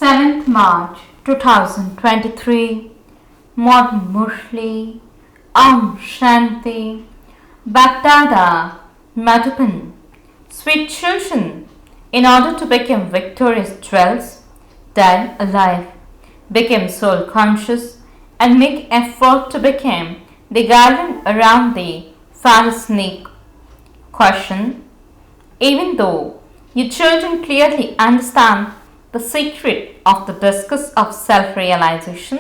7th March 2023, Modern Murli, Om Shanti, BapDada, Madhupan. Sweet children, in order to become victorious dwells, die alive, become soul conscious, and make effort to become the garland around the Father's neck. Question: even though you children clearly understand the secret of the discus of self-realization,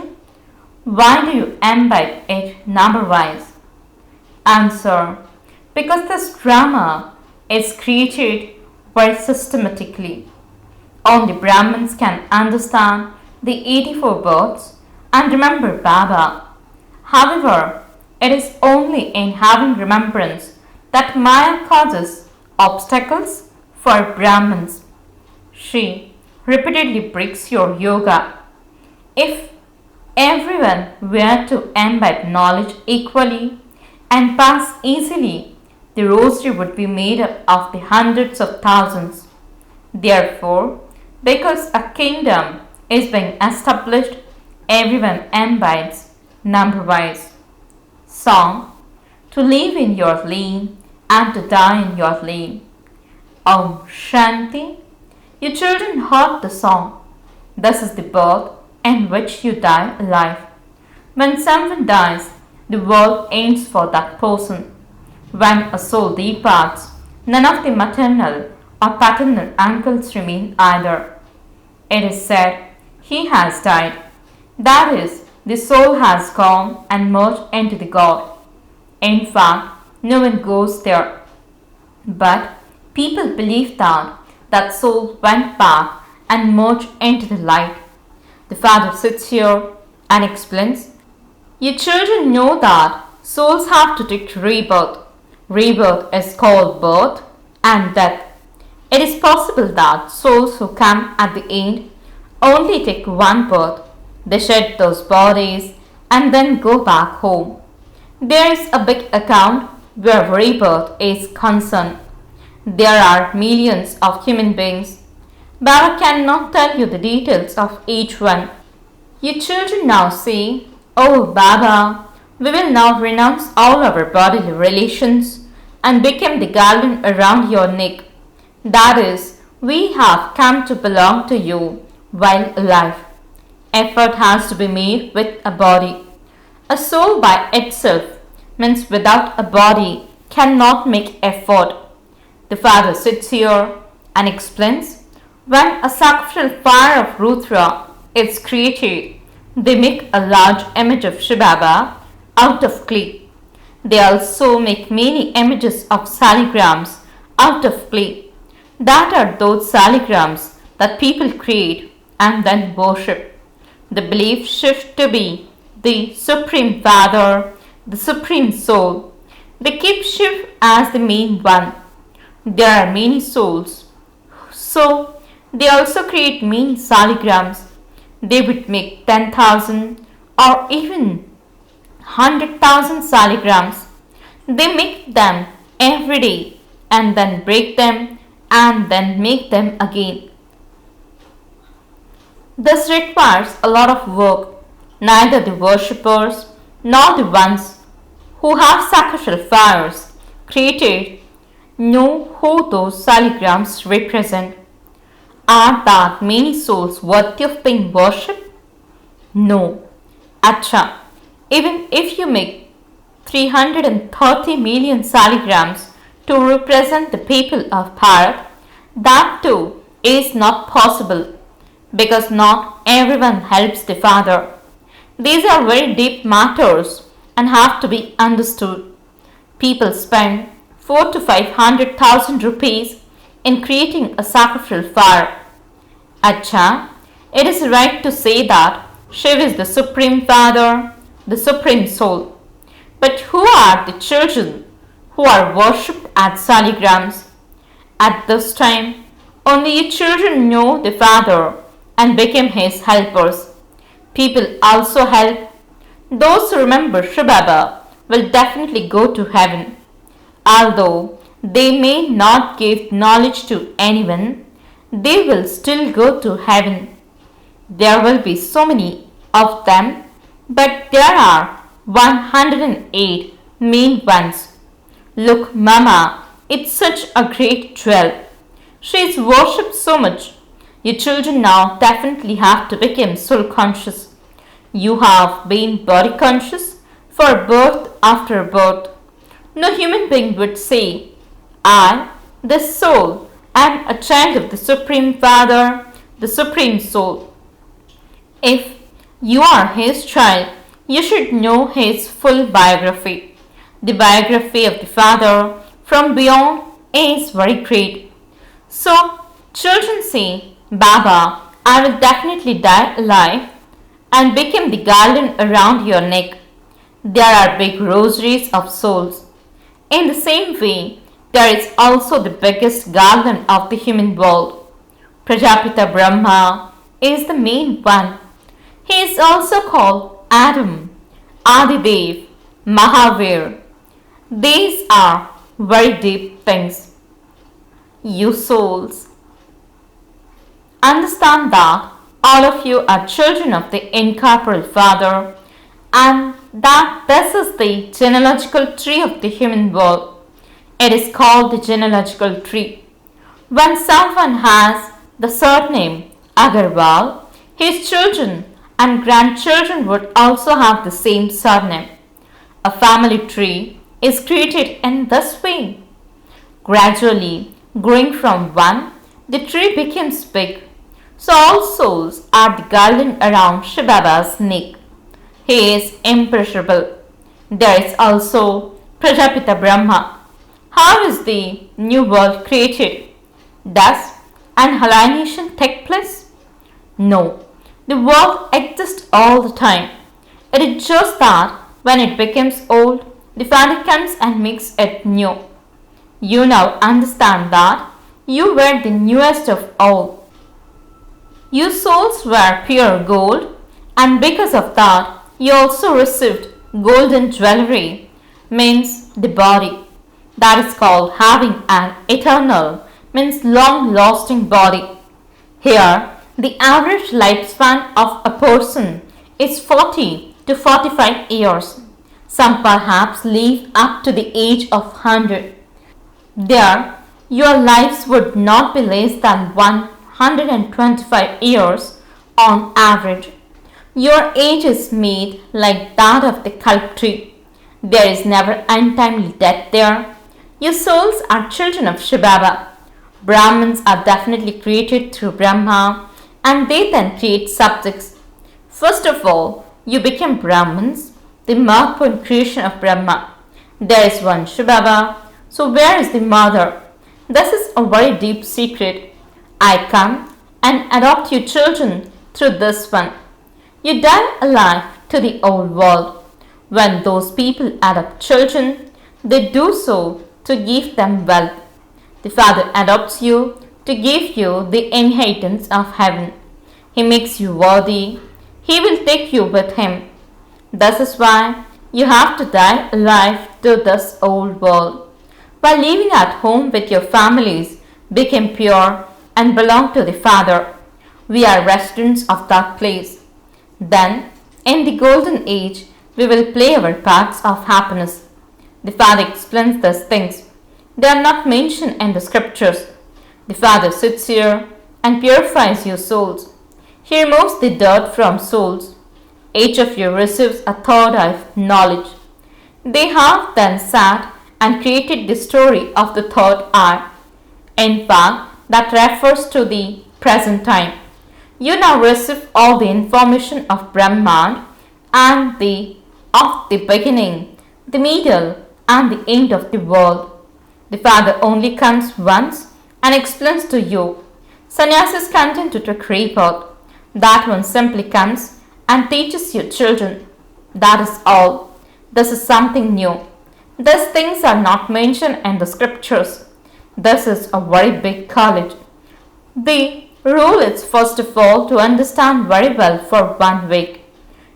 why do you imbibe it number-wise? Answer: because this drama is created very systematically. Only Brahmins can understand the 84 births and remember Baba. However, it is only in having remembrance that Maya causes obstacles for Brahmins. She repeatedly breaks your yoga. If everyone were to imbibe knowledge equally and pass easily, the rosary would be made up of the hundreds of thousands. Therefore, because a kingdom is being established, everyone imbibes number-wise. Song: to live in your lane and to die in your lane. Om Shanti. You children heard the song. This is the birth in which you die alive. When someone dies, the world ends for that person. When a soul departs, none of the maternal or paternal uncles remain either. It is said, he has died. That is, the soul has gone and merged into the God. In fact, no one goes there. But people believe that soul went back and merged into the light. The Father sits here and explains, you children know that souls have to take rebirth. Rebirth is called birth and death. It is possible that souls who come at the end only take one birth. They shed those bodies and then go back home. There is a big account where rebirth is concerned. There are millions of human beings. Baba cannot tell you the details of each one. You children now say, oh Baba, we will now renounce all our bodily relations and become the garland around your neck. That is, we have come to belong to you while alive. Effort has to be made with a body. A soul by itself means without a body cannot make effort. The Father sits here and explains, when a sacrificial fire of Rudra is created, they make a large image of shivbaba out of clay. They also make many images of saligrams out of clay. That are those saligrams that people create and then worship. The belief shifts to be the Supreme Father, the Supreme Soul. They keep Shiv as the main one. There are many souls, so they also create many saligrams. They would make 10,000 or even 100,000 saligrams. They make them every day and then break them and then make them again. This requires a lot of work. Neither the worshippers nor the ones who have sacrificial fires created know who those saligrams represent. Are that many souls worthy of being worshipped? No. Acha, even if you make 330 million saligrams to represent the people of Bharat, that too is not possible because not everyone helps the Father. These are very deep matters and have to be understood. People spend 4 to 500,000 rupees in creating a sacrificial fire. Acha, it is right to say that Shiv is the Supreme Father, the Supreme Soul. But who are the children who are worshipped at saligrams? At this time, only you children know the Father and become his helpers. People also help. Those who remember shivbaba will definitely go to heaven. Although they may not give knowledge to anyone, they will still go to heaven. There will be so many of them, but there are 108 main ones. Look, Mama, it's such a great jewel. She is worshipped so much. Your children now definitely have to become soul conscious. You have been body conscious for birth after birth. No human being would say, I, the soul, am a child of the Supreme Father, the Supreme Soul. If you are his child, you should know his full biography. The biography of the Father from beyond is very great. So, children say, Baba, I will definitely die alive and become the garland around your neck. There are big rosaries of souls. In the same way, there is also the biggest garland of the human world. Prajapita Brahma is the main one. He is also called Adam, Adidev, Mahavir. These are very deep things. You souls, understand that all of you are children of the incorporeal Father and that this is the genealogical tree of the human world. It is called the genealogical tree. When someone has the surname Agarwal, his children and grandchildren would also have the same surname. A family tree is created in this way. Gradually, growing from one, the tree becomes big. So all souls are the garland around Shivbaba's neck. He is imperishable. There is also Prajapita Brahma. How is the new world created? Does annihilation take place? No. The world exists all the time. It is just that when it becomes old, the Father comes and makes it new. You now understand that you were the newest of all. You souls were pure gold, and because of that, you also received golden jewelry, means the body. That is called having an eternal, means long-lasting body. Here, the average lifespan of a person is 40 to 45 years. Some perhaps live up to the age of 100. There, your lives would not be less than 125 years on average. Your age is made like that of the kalp tree. There is never untimely death there. Your souls are children of Shivbaba. Brahmins are definitely created through Brahma and they then create subjects. First of all, you become Brahmins, the mother creation of Brahma. There is one Shivbaba. So where is the mother? This is a very deep secret. I come and adopt you children through this one. You die alive to the old world. When those people adopt children, they do so to give them wealth. The Father adopts you to give you the inheritance of heaven. He makes you worthy. He will take you with him. This is why you have to die alive to this old world. While living at home with your families, become pure and belong to the Father. We are residents of that place. Then, in the golden age, we will play our parts of happiness. The Father explains these things. They are not mentioned in the scriptures. The Father sits here and purifies your souls. He removes the dirt from souls. Each of you receives a third eye of knowledge. They have then sat and created the story of the third eye. In fact, that refers to the present time. You now receive all the information of Brahman and of the beginning, the middle, and the end of the world. The Father only comes once and explains to you. Sannyasis continue to creep out. That one simply comes and teaches your children. That is all. This is something new. These things are not mentioned in the scriptures. This is a very big college. The rule is first of all to understand very well for 1 week.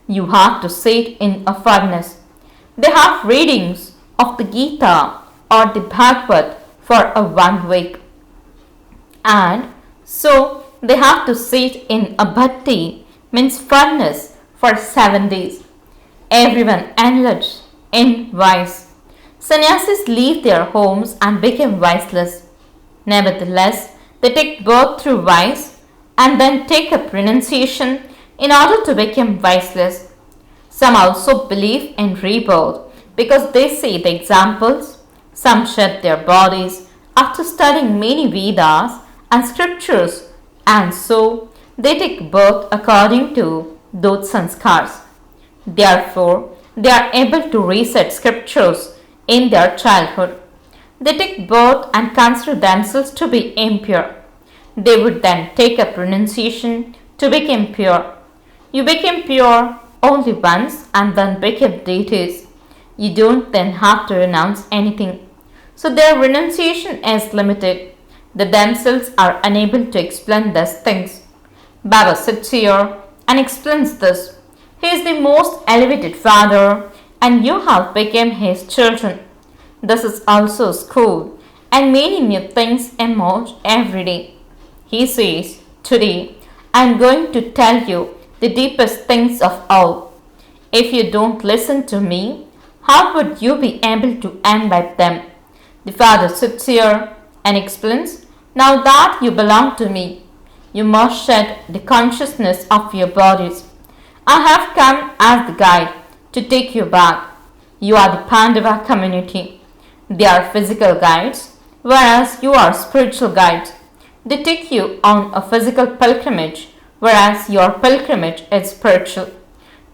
You have to sit in a furnace. They have readings of the Gita or the Bhagavad for a 1 week. And so they have to sit in a bhatti means furnace for 7 days. Everyone enlarged in vice. Sannyasis leave their homes and become viceless. Nevertheless, they take birth through vice and then take up renunciation in order to become viceless. Some also believe in rebirth because they see the examples. Some shed their bodies after studying many Vedas and scriptures, and so they take birth according to those sanskars. Therefore, they are able to recite scriptures in their childhood. They take birth and consider themselves to be impure. They would then take up renunciation to become pure. You become pure only once and then become deities. You don't then have to renounce anything. So their renunciation is limited. They themselves are unable to explain these things. Baba sits here and explains this. He is the most elevated father and you have become his children. This is also school and many new things emerge every day. He says, today I am going to tell you the deepest things of all. If you don't listen to me, how would you be able to imbibe them? The father sits here and explains, now that you belong to me, you must shed the consciousness of your bodies. I have come as the guide to take you back. You are the Pandava community. They are physical guides, whereas you are spiritual guides. They take you on a physical pilgrimage, whereas your pilgrimage is spiritual.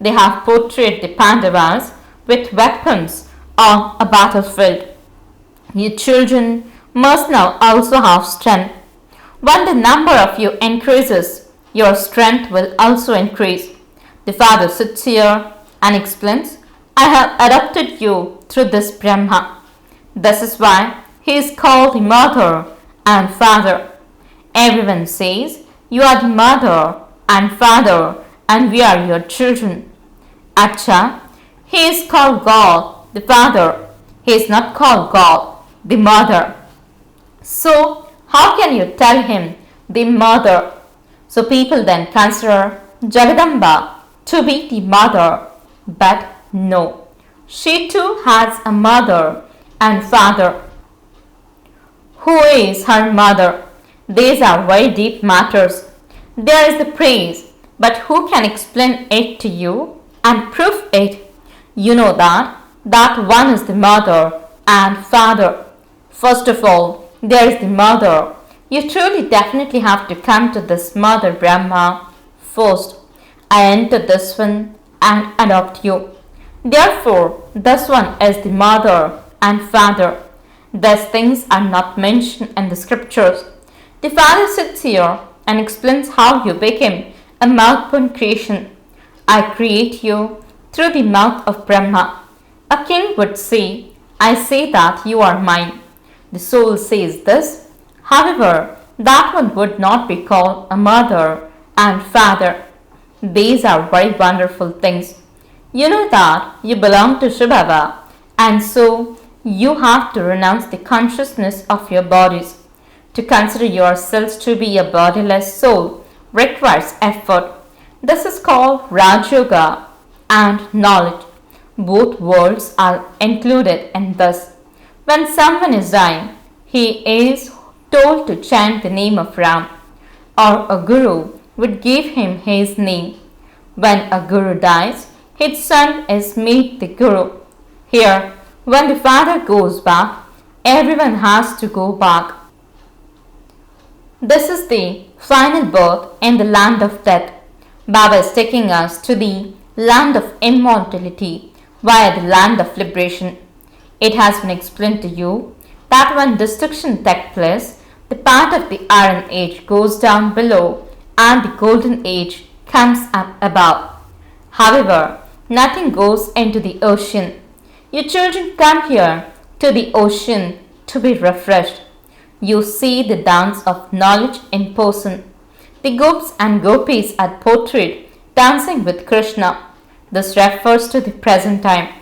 They have portrayed the Pandavas with weapons on a battlefield. You children must now also have strength. When the number of you increases, your strength will also increase. The father sits here and explains, I have adopted you through this Brahma. This is why he is called the mother and father. Everyone says, you are the mother and father and we are your children. Acha, he is called God, the father. He is not called God, the mother. So, how can you tell him the mother? So people then consider Jagadamba to be the mother, but no. She too has a mother and father. Who is her mother? These are very deep matters. There is the praise, but who can explain it to you and prove it? You know that one is the mother and father. First of all, there is the mother. You truly definitely have to come to this mother Brahma first. I enter this one and adopt you. Therefore, this one is the mother and father. These things are not mentioned in the scriptures. The father sits here and explains how you became a mouth-born creation. I create you through the mouth of Brahma. A king would say, I say that you are mine. The soul says this. However, that one would not be called a mother and father. These are very wonderful things. You know that you belong to shivbaba, and so you have to renounce the consciousness of your bodies. To consider yourselves to be a bodiless soul requires effort. This is called Raj Yoga and knowledge. Both worlds are included in this. When someone is dying, he is told to chant the name of Ram, or a guru would give him his name. When a guru dies, his son is made the guru. Here, when the father goes back, everyone has to go back. This is the final birth in the land of death. Baba is taking us to the land of immortality via the land of liberation. It has been explained to you that when destruction takes place, the part of the Iron Age goes down below and the Golden Age comes up above. However, nothing goes into the ocean. You children come here to the ocean to be refreshed. You see the dance of knowledge in person. The gops and gopis are portrayed dancing with Krishna. This refers to the present time.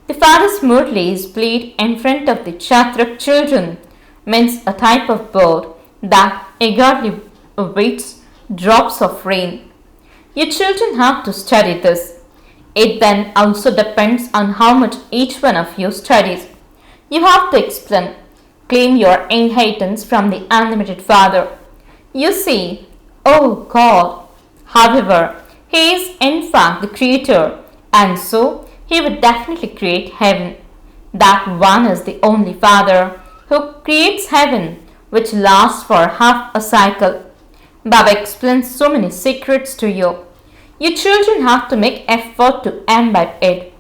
The father's Murli is played in front of the Chatrak children, means a type of bird that eagerly awaits drops of rain. You children have to study this. It then also depends on how much each one of you studies. You have to explain, claim your inheritance from the unlimited Father. You see, oh God. However, He is in fact the Creator, and so He would definitely create heaven. That one is the only Father who creates heaven, which lasts for half a cycle. Baba explains so many secrets to you. You children have to make effort to imbibe it.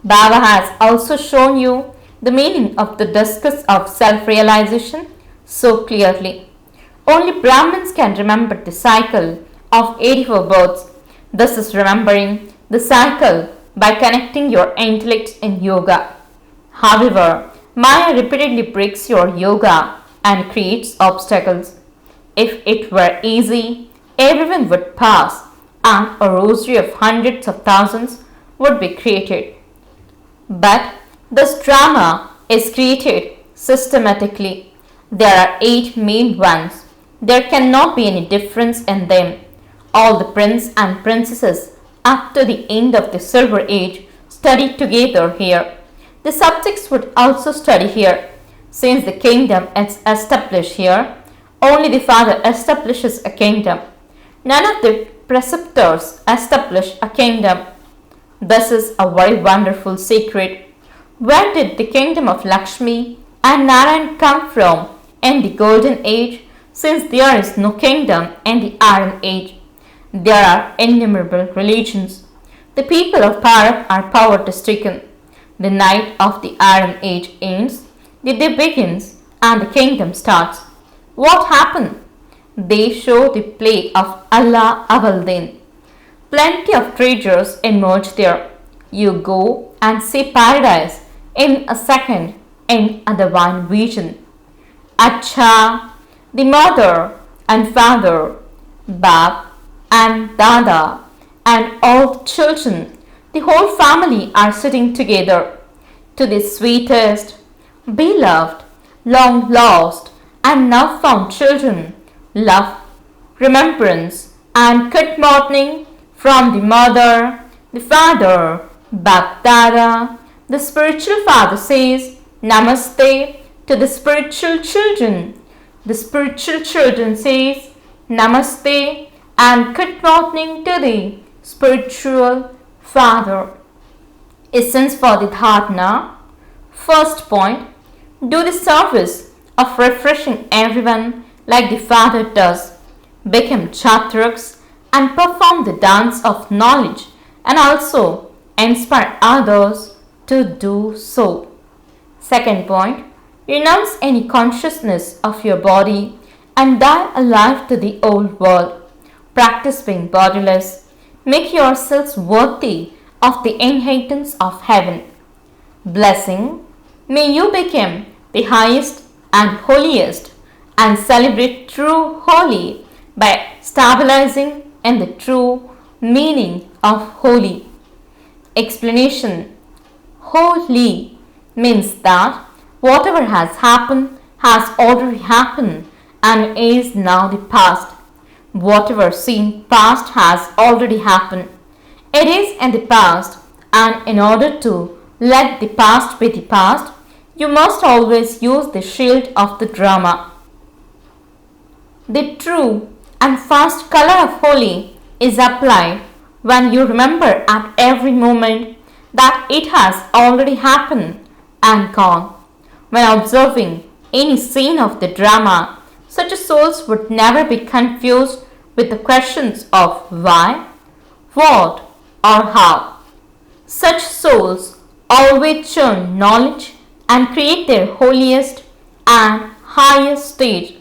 Baba has also shown you the meaning of the discus of self-realization so clearly. Only Brahmins can remember the cycle of 84 births. This is remembering the cycle by connecting your intellects in yoga. However, Maya repeatedly breaks your yoga and creates obstacles. If it were easy, everyone would pass and a rosary of hundreds of thousands would be created. But this drama is created systematically. There are 8 main ones. There cannot be any difference in them. All the prince and princesses up to the end of the silver age study together here. The subjects would also study here. Since the kingdom is established here, only the Father establishes a kingdom. None of the preceptors establish a kingdom. This is a very wonderful secret. Where did the kingdom of Lakshmi and Narayan come from in the golden age, since there is no kingdom in the iron age? There are innumerable religions. The people of Bharat are poverty-stricken. The night of the Iron Age ends, the day begins, and the kingdom starts. What happened? They show the play of Allah Avaldin. Plenty of treasures emerge there. You go and see paradise in a second in a divine vision. Acha, the mother and father, Bap and Dada, and all the children, the whole family are sitting together. To the sweetest, beloved, long lost, and now found children, love, remembrance, and good morning from the mother, the father, BapDada. The spiritual father says Namaste to the spiritual children. The spiritual children says Namaste and good morning to the spiritual Father. Essence for the dharana. First point, do the service of refreshing everyone like the Father does. Become chatraks and perform the dance of knowledge, and also inspire others to do so. Second point, renounce any consciousness of your body and die alive to the old world. Practice being bodiless. Make yourselves worthy of the inheritance of heaven. Blessing. May you become the highest and holiest and celebrate true holy by stabilizing in the true meaning of holy. Explanation. Holy means that whatever has happened has already happened and is now the past. Whatever seemed past has already happened. It is in the past, and in order to let the past be the past, you must always use the shield of the drama. The true and fast color of holy is applied when you remember at every moment that it has already happened and gone. When observing any scene of the drama, such souls would never be confused with the questions of why, what, or how. Such souls always churn knowledge and create their holiest and highest stage.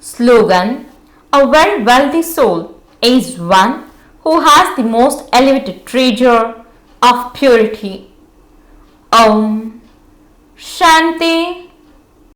Slogan. A very wealthy soul is one who has the most elevated treasure of purity. Om Shanti